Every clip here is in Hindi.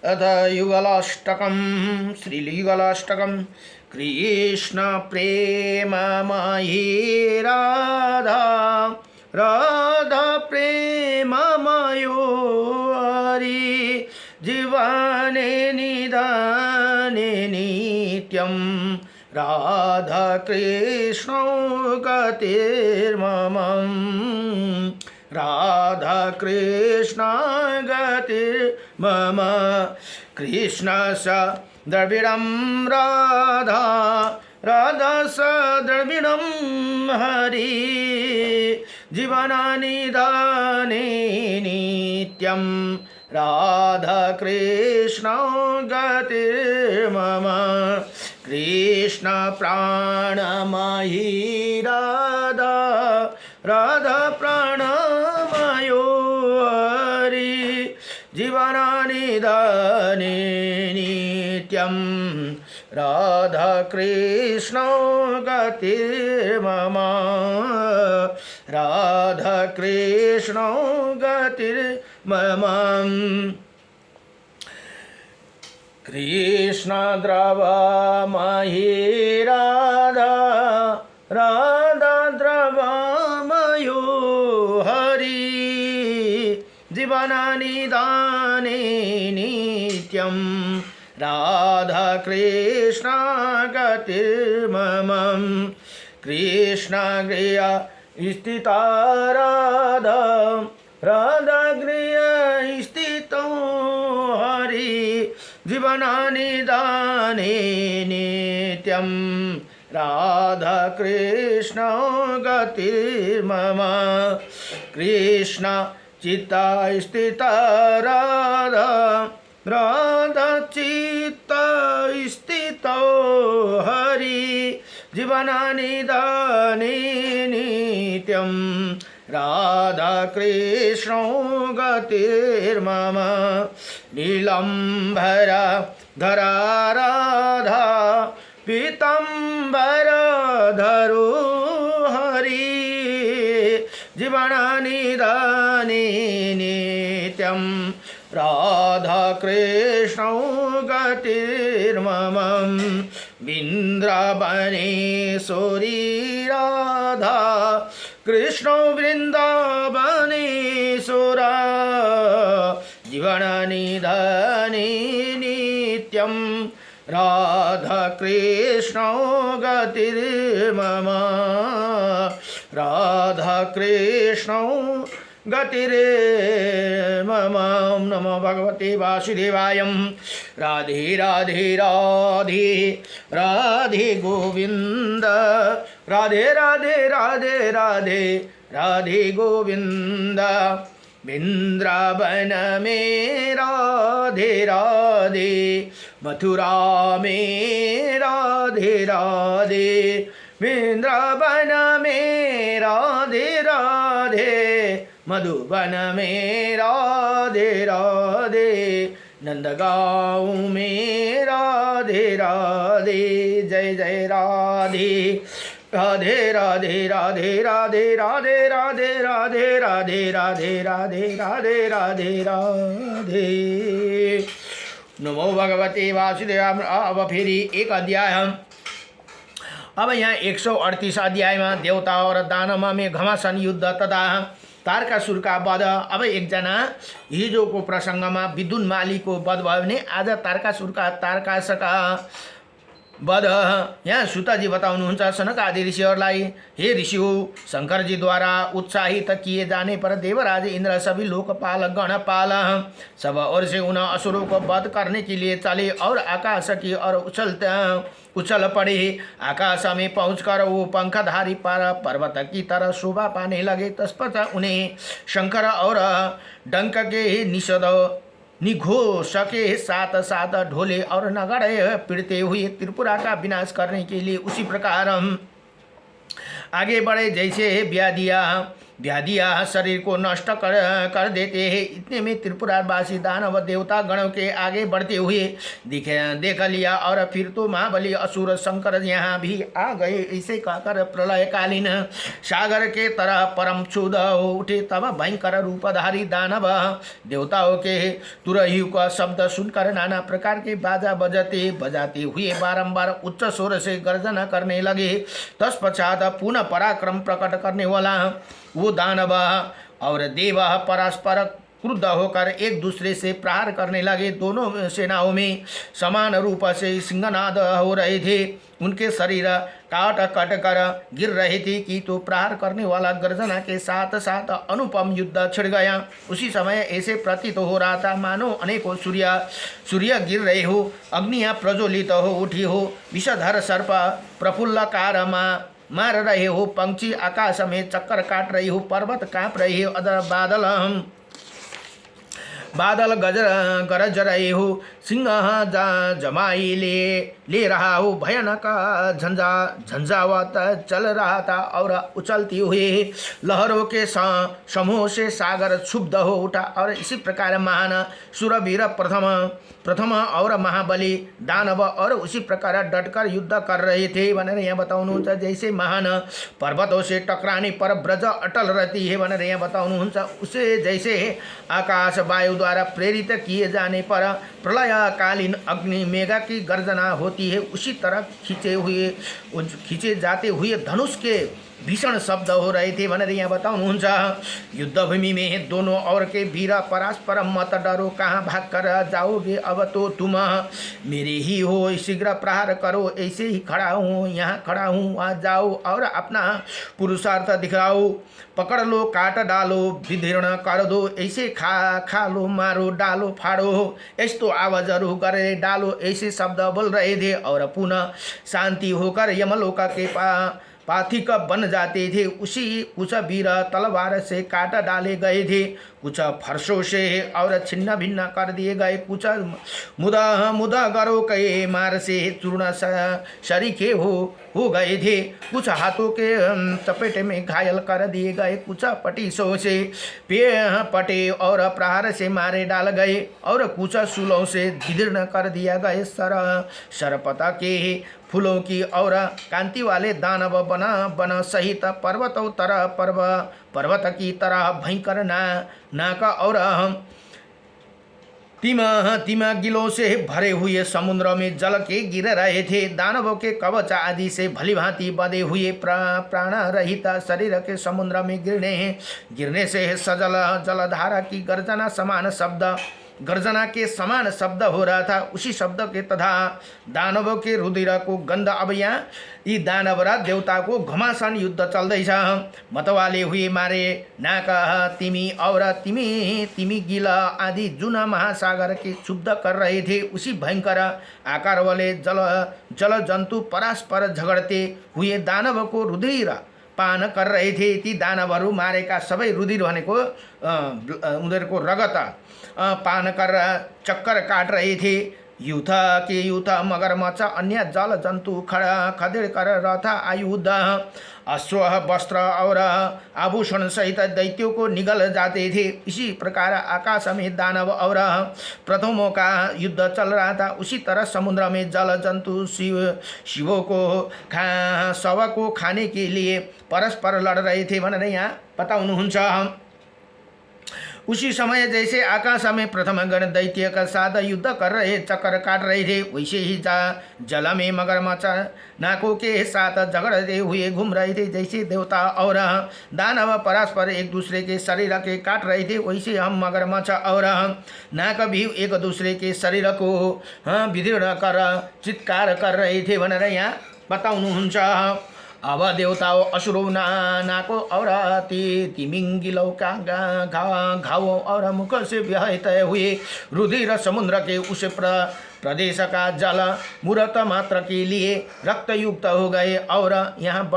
अथ युगलाष्टकं श्रीयुगलाष्टकं कृष्ण प्रेममयी राधा राधा प्रेममयो हरि जीवने निदाने नित्यं राधा कृष्णौ गतिर्ममं राधा कृष्ण गतिर्मम कृष्ण स द्रविडं राधा राधा स द्रविडं हरि जीवनानिदाने नित्यं राधा कृष्ण गतिर्मम कृष्ण प्राणमयी राधा राधा प्राणमयो हरि जीवनानिदाने नित्यं राधा कृष्ण गतिर्मम राधा कृष्ण गतिर्मम कृष्ण द्रवमयी राधा राधा द्रवमयो हरि जीवनानिदाने नित्यं राधा कृष्ण गतिर्मम कृष्ण गृह स्थिता राधा राधा गृह स्थितो हरि जीवनानिदाने नित्यं राधा कृष्ण गतिर्मम कृष्ण चित्ता स्थिता राधा राधा चित्ता स्थितो हरि जीवनानिदाने नित्यं राधा कृष्ण गतिर्मम नीलंबर धरा राधा पीतंबर धरो हरि जीवनानिदाने नित्यं राधा कृष्ण गतिर्मम वृंदावनेश्वरी राधा कृष्ण वृंदावनेश्वरा जीवनानिदाने नित्यं राधा कृष्ण गतिर्मम राधा कृष्ण गतिर्मम नमो भगवते वासुदेवाय राधे राधे राधे राधे गोविंद राधे राधे राधे राधे राधे गोविंद वृंदावन में राधे राधे मथुरा में राधे राधे वृंदावन में राधे राधे मधुबन में राधे राधे नंदगांव में राधे राधे जय जय राधे राधे राधे राधे राधे राधे राधे राधे राधे राधे राधे राधे राधे राधे नमो भगवते वासुदेवाय। अब फेरि एक अध्याय अब यहाँ 138 अध्यायमा देवता और दानवमा में घमासान युद्ध तथा तारकासुर का वध। अब एकजना हिजोको प्रसङ्गमा विद्युन मालीको वध भयो भने आज तारकासुरका वध यहाँ सुताजी बताउनुहुन्छ सनक आदि ऋषिहरूलाई, हे ऋषियों, शंकर जी द्वारा उत्साहित किए जाने पर देवराज इंद्र सभी लोकपाल गणपाल सब और से उन असुरों को वध करने के लिए चले और आकाश की ओर उछल पड़े। आकाश में पहुंचकर वो पंखधारी पर पर्वत की तरह शोभा पाने लगे। तत्पश्चात उन्हें शंकर और डंक के निघोष के साथ साथ ढोले और नगाड़े पीड़ते हुए त्रिपुरा का विनाश करने के लिए उसी प्रकार आगे बढ़े जैसे व्याधिया व्याधिया शरीर को नष्ट कर देते हैं। इतने में त्रिपुरावासी दानव देवता गणों के आगे बढ़ते हुए देख लिया और फिर तो महाबली असुर शंकर यहाँ भी आ गए। इसे कहकर प्रलयकालीन सागर के तरह परम क्षुद हो उठे। तब भयंकर रूपधारी दानव देवताओं के तुरही का शब्द सुनकर नाना प्रकार के बाजा बजाते हुए बारंबार उच्च स्वर से गर्जना करने लगे। तत्पश्चात पुनः पराक्रम प्रकट करने वाला वो दानव और देव परस्पर क्रुद्ध होकर एक दूसरे से प्रहार करने लगे। दोनों सेनाओं में समान रूप से सिंहनाद हो रहे थे। उनके शरीर काट कट कर गिर रहे थे कि तो प्रहार करने वाला गर्जना के साथ साथ अनुपम युद्ध छिड़ गया। उसी समय ऐसे प्रतीत हो रहा था मानो अनेकों सूर्य गिर रहे हो, अग्नियाँ प्रज्वलित हो उठी हो, विषधर सर्प प्रफुल्लकार मार रहे हो, पंक्षी आकाश में चक्कर काट रही हो, पर्वत कांप रहे हो, बादल गरज रहे हो, सिंह जमाई ले रहा हो, भयानक झंझावात चल रहा था और उछलती हुई लहरों के समूह से सागर क्षुब्ध हो उठा। और इसी प्रकार महान सुरवीर प्रथम और महाबली दानव और उसी प्रकार डटकर युद्ध कर रहे थे। बने यहाँ बताउनुहुन्छ जैसे महान पर्वतों से टकराने पर ब्रज अटल रहती है। बने यहाँ बताउनुहुन्छ उसे जैसे आकाश वायु द्वारा प्रेरित किए जाने पर प्रलयकालीन अग्नि मेघा की गर्जना होती है, उसी तरह खींचे जाते हुए धनुष के भीषण शब्द हो रहे थे। भनेर यहाँ बताउनुहुन्छ युद्धभूमि में दोनों ओर के वीर परस्पर मत डरो, कहाँ भाग कर जाओगे, अब तो तुम मेरे ही हो, शीघ्र प्रहार करो, ऐसे ही खड़ा हूँ, यहाँ खड़ा हूँ, वहाँ जाओ और अपना पुरुषार्थ दिखाओ, पकड़ लो, काट डालो, विदीर्ण कर दो, ऐसे खा लो, मारो, डालो, फाड़ो, यस्तो आवाजहरू करे डालो, ऐसे शब्द बोल रहे थे। और पुनः शांति होकर यमलोक के पाथिक बन जाते थे। उसी कुछ वीर तलवार से काट डाले गए थे, कुछ फर्शों से और छिन्न भिन्न कर दिए गए, कुछ मुदा गरों के मार से चूर्ण शरीके हो गए थे, कुछ हाथों के चपेटे में घायल कर दिए गए, कुछ पटीसों से पटे और प्रहार से मारे डाल गए और कुछ शूलों से विदीर्ण कर दिया गए। सरपता के फूलों की और कांति वाले दानव बन सहित पर्वतों तरह पर्वत की तरह भयंकर नाक और तिमा गिलों से भरे हुए समुद्र में जल के गिर रहे थे। दानवों के कवच आदि से भलीभांति बंधे हुए प्राण रहित शरीर के समुद्र में गिरने से सजल जलधारा की गर्जना के समान शब्द हो रहा था। उसी शब्द के तथा दानवों के रुधिर को गंध। अब यहाँ यी दानव र देवता को घमासान युद्ध चल्दैछ। मतवाले हुए मारे नाक तिमी और तिमी गिल आदि जुन महासागर के क्षुब्ध कर रहे थे, उसी भयंकर आकार वाले जल जंतु परस्पर झगड़ते हुए दानव को रुधिर पान कर रहे थे। ती दानवहरू मारेका सबै रुधिर भनेको उनीहरूको रगत पान कर चक्कर काट रहे थे। यूथ मगरमच्छ अन्य जल जंतु खदेड़ कर रथ आयुध अश्व वस्त्र और आभूषण सहित दैत्यों को निगल जाते थे। इसी प्रकार आकाश में दानव और प्रथमों का युद्ध चल रहा था। उसी तरह समुद्र में जल जंतु शिवों को शव को खाने के लिए परस्पर लड़ रहे थे भनेर यहाँ बताउनुहुन्छ। उसी समय जैसे आकाश में प्रथम गण दैत्य का साथ युद्ध कर रहे चक्कर काट रहे थे, वैसे ही जल में मगरमच्छ नाकों के साथ झगड़ते हुए घूम रहे थे। जैसे देवता और दानव परस्पर एक दूसरे के शरीर के काट रहे थे, वैसे हम मगरमच्छ और नाक भी एक दूसरे के शरीर को विदीर्ण कर चित्कार कर रहे थे भनेर यहाँ बताउनुहुन्छ। अब देवताओं असुरों नाको और तिमिंगिलों का घावों और मुख से बहते हुए रुधिर समुद्र के उस प्रदेश का जल मूर्त मात्र के लिए रक्तयुक्त हो गए और यहाँ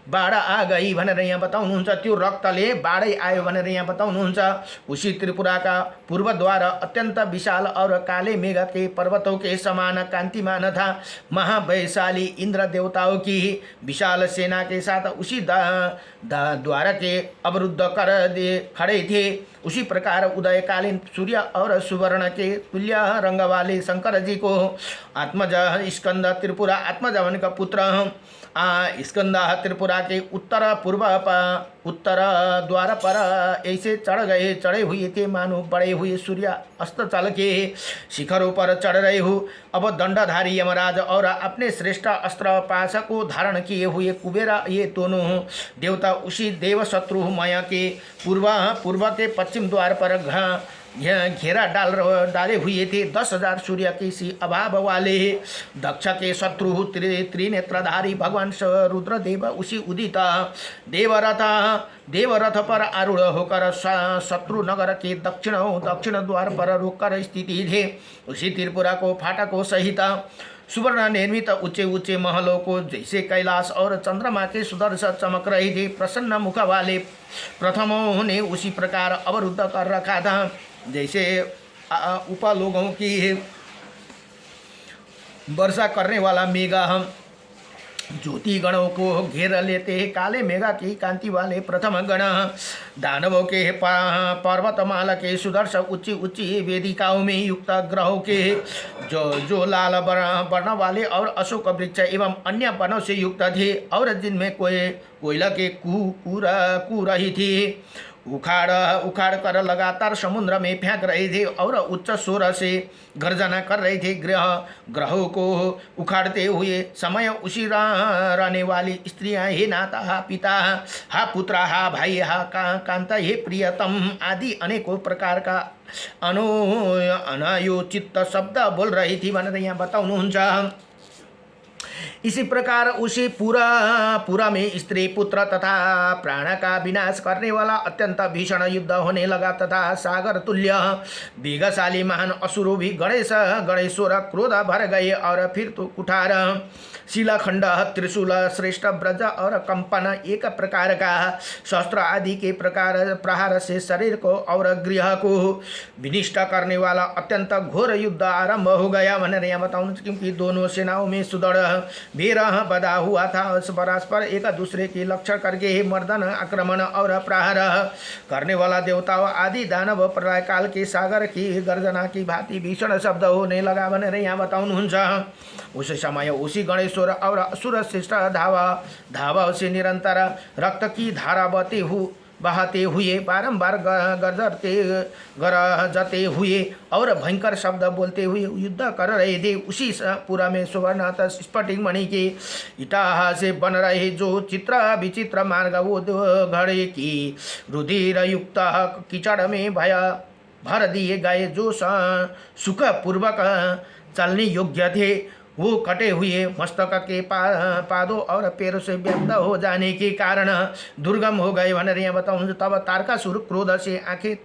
बाढ़ आ गई भनेर यहाँ बताउनुहुन्छ। त्यो रक्तले बाढै आयो भनेर यहाँ बताउनुहुन्छ। उसी त्रिपुरा का पूर्वद्वार अत्यंत विशाल और काले मेघ के पर्वतों के समान कांतिमान था। महावैशाली इंद्र देवताओं की विशाल सेना के साथ उसी द्वार के अवरुद्ध कर दे खड़े थे। उसी प्रकार उदयकालीन सूर्य और सुवर्ण के तुल्य रंग वाले शंकर जी को आत्मज स्कंद त्रिपुरा आत्मज का पुत्र स्कंद त्रिपुरा के उत्तर द्वार पर ऐसे चढ़े हुए थे मानो बड़े हुए सूर्य अस्त चल के शिखरों पर चढ़ रहे हो। अब दंडधारी यमराज और अपने श्रेष्ठ अस्त्र पाश को धारण किए हुए कुबेरा ये दोनों देवता उसी देव शत्रु मय के पूर्व के पश्चिम द्वार पर घेरा डाले हुए थे। 10,000 सूर्य के सी अभाव वाले दक्ष के शत्रु त्रिनेत्रधारी भगवान रुद्रदेव उसी उदित देवरथ पर आरूढ़ होकर शत्रु नगर के दक्षिण द्वार पर रोककर स्थिति थे। उसी त्रिपुरा को फाटकों सहित सुवर्ण निर्मित ऊंचे ऊंचे महलों को जैसे कैलाश और चंद्रमा के सुदर्श चमक रहे थे। प्रसन्न मुख वाले प्रथमों ने उसी प्रकार अवरुद्ध कर रखा था जैसे उपलोगों की वर्षा करने वाला मेघा हम ज्योति गणों को घेर लेते हैं। काले मेघा की कांति वाले प्रथम गण दानवों के पर्वतमाला के सुदर्श ऊंची ऊंची वेदिकाओं में युक्त ग्रहों के जो लाल वर्ण वाले और अशोक वृक्ष एवं अन्य वनों से युक्त थे और जिनमें कोयला के कू रही थी उखाड़ कर लगातार समुद्र में फेंक रहे थे और उच्च स्वर से गर्जना कर रहे थे। ग्रहों को उखाड़ते हुए समय उसी रहने वाली स्त्रियां हे नाता हा पिता हा पुत्रा हा भाई हा कांता हे प्रियतम आदि अनेकों प्रकार का अनायोचित शब्द बोल रही थी भनेर यहाँ बताउनुहुन्छ। इसी प्रकार उसी पूरा में स्त्री पुत्र तथा प्राण का विनाश करने वाला अत्यंत भीषण युद्ध होने लगा तथा सागर तुल्य वेगशाली महान असुरों भी गणेश्वर क्रोध भर गए और फिर तो कुठार शिलाखंड त्रिशूल श्रेष्ठ ब्रज और कंपन एक प्रकार का शस्त्र आदि के प्रहार से शरीर को और गृह को विनिष्ट करने वाला अत्यंत घोर युद्ध आरंभ हो गया भनेर यहाँ बताउनु। क्योंकि दोनों सेनाओं में सुदृढ़ वीर बधा हुआ था। परस्पर एक दूसरे की लक्ष्य करके मर्दन आक्रमण और प्रहार करने वाला देवताओं आदि दानव प्रलय काल के सागर की गर्जना की भांति भीषण शब्द होने लगा भनेर यहाँ बताउनुहुन्छ। उस समय उसी गणेश्वर और असुर श्रेष्ठ धावा से निरंतर रक्त की धारा बहाते हुए बारंबार गरजते हुए और भयंकर शब्द बोलते हुए युद्ध कर रहे थे। उसी पूरा में सुवर्ण स्फटिक मणि के इटाह से बन रहे जो चित्र विचित्र मार्ग वो घड़े की रुधिर युक्त कीचड़ में भर दिए गए जो सुख पूर्वक चलने योग्य थे वो कटे हुए मस्तक के पादों और पैरों से व्यक्त हो जाने के कारण दुर्गम हो गए भनेर यहाँ बताउनुहुन्छ। तब तारकासुर क्रोध से आंखें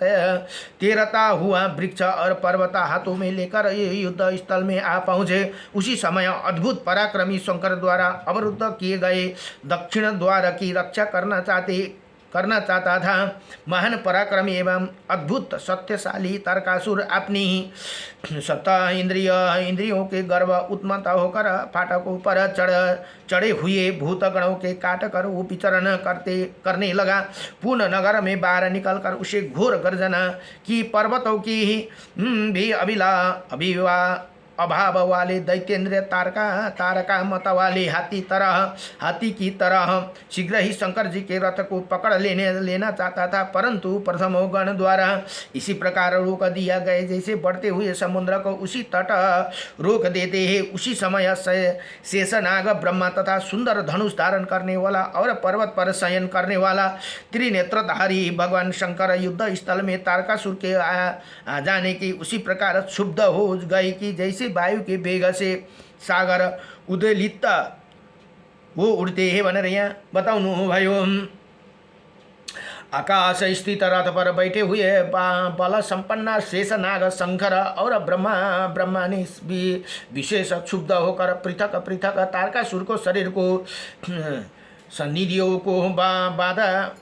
तेरता हुआ वृक्ष और पर्वत हाथों में लेकर युद्ध स्थल में आ पहुँचे। उसी समय अद्भुत पराक्रमी शंकर द्वारा अवरुद्ध किए गए दक्षिण द्वार की रक्षा करना चाहता था। महान पराक्रमी एवं अद्भुत सत्यशाली तारकासुर अपनी सत्ता इंद्रियों के गर्व उत्मत्त होकर फाटकों पर चढ़े हुए भूतगणों के काट कर वो विचरण करने लगा। पूर्ण नगर में बाहर निकलकर उसे घोर गर्जना की पर्वतों की भी अभाव वाले दैत्येंद्र तारका मत वाले हाथी की तरह शीघ्र ही शंकर जी के रथ को पकड़ लेना चाहता था। परंतु प्रथमों गण द्वारा इसी प्रकार रोक दिया गया जैसे बढ़ते हुए समुद्र को उसी तट रोक देते हैं। उसी समय शेषनाग ब्रह्मा तथा सुंदर धनुष धारण करने वाला और पर्वत पर शयन करने वाला त्रिनेत्रधारी भगवान शंकर युद्ध स्थल में तारकासुर के आ जाने की उसी प्रकार क्षुब्ध हो गए कि जैसे वायु के वेग से सागर उदलित वो उड़ते हैं भनेर यहाँ बताउनु भयो। आकाश स्थित रथ पर बैठे हुए बल संपन्न शेषनाग शंकर और ब्रह्मा ने विशेष क्षुब्ध होकर पृथक पृथक तारकासुर को शरीर को सन्निधियों को बाधा